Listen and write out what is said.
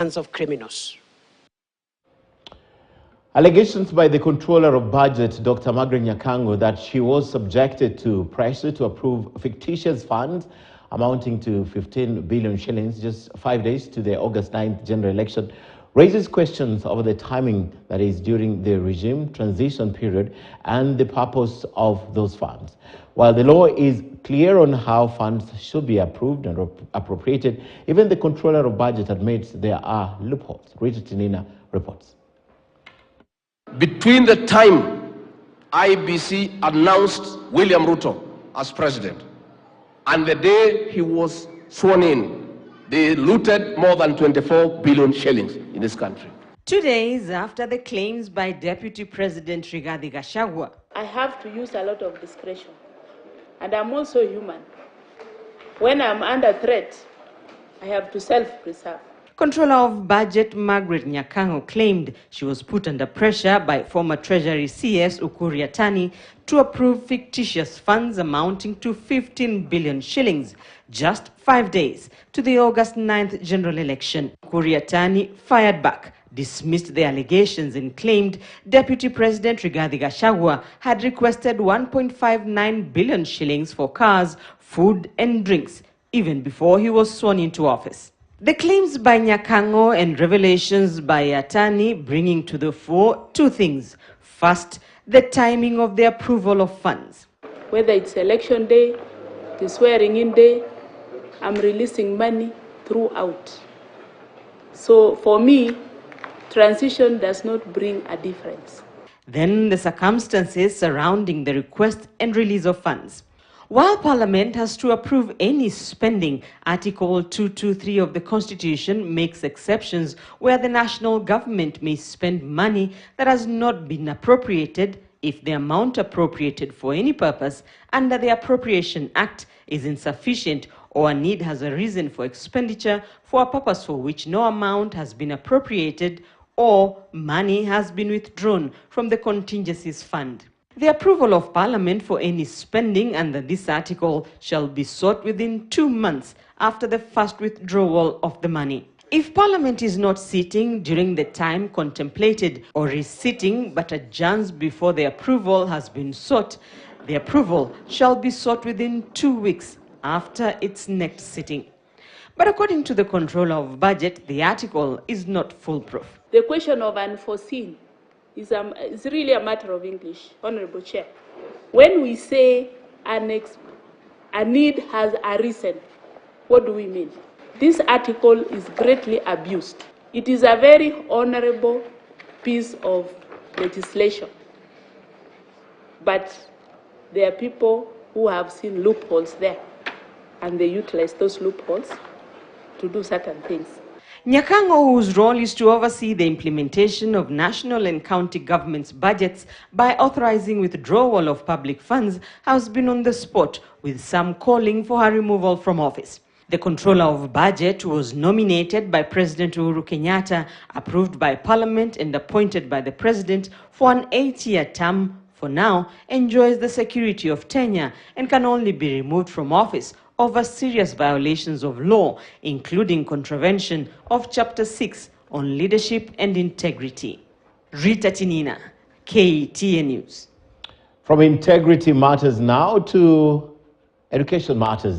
hands of criminals. Allegations by the Controller of Budget, Dr. Margaret Nyakango, that she was subjected to pressure to approve fictitious funds amounting to 15 billion shillings just 5 days to the August 9th general election raises questions over the timing, that is, during the regime transition period, and the purpose of those funds. While the law is clear on how funds should be approved and appropriated, even the Controller of Budget admits there are loopholes. Rita Tinina reports. Between the time IBC announced William Ruto as president and the day he was sworn in, they looted more than 24 billion shillings in this country. 2 days after the claims by Deputy President Rigathi Gachagua. I have to use a lot of discretion, and I'm also human. When I'm under threat, I have to self-preserve. Controller of Budget Margaret Nyakango claimed she was put under pressure by former Treasury CS Ukur Yatani to approve fictitious funds amounting to 15 billion shillings just 5 days to the August 9th general election. Ukur Yatani fired back, dismissed the allegations and claimed Deputy President Rigathi Gachagua had requested 1.59 billion shillings for cars, food and drinks even before he was sworn into office. The claims by Nyakango and revelations by Yatani bringing to the fore two things. First, the timing of the approval of funds. Whether it's election day, the swearing in day, I'm releasing money throughout. So for me, transition does not bring a difference. Then the circumstances surrounding the request and release of funds. While Parliament has to approve any spending, Article 223 of the Constitution makes exceptions where the national government may spend money that has not been appropriated if the amount appropriated for any purpose under the Appropriation Act is insufficient or a need has arisen for expenditure for a purpose for which no amount has been appropriated or money has been withdrawn from the contingencies fund. The approval of Parliament for any spending under this article shall be sought within 2 months after the first withdrawal of the money. If Parliament is not sitting during the time contemplated or is sitting but adjourns before the approval has been sought, the approval shall be sought within 2 weeks after its next sitting. But according to the Controller of Budget, the article is not foolproof. The question of unforeseen is really a matter of English, Honorable Chair. When we say a need has arisen, what do we mean? This article is greatly abused. It is a very honorable piece of legislation, but there are people who have seen loopholes there, and they utilize those loopholes to do certain things. Nyakango, whose role is to oversee the implementation of national and county governments' budgets by authorizing withdrawal of public funds, has been on the spot, with some calling for her removal from office. The Controller of Budget was nominated by President Uhuru Kenyatta, approved by Parliament and appointed by the President for an 8-year term. For now, enjoys the security of tenure and can only be removed from office over serious violations of law, including contravention of Chapter 6 on leadership and integrity. Rita Tinina, KTN News. From integrity matters now to education matters.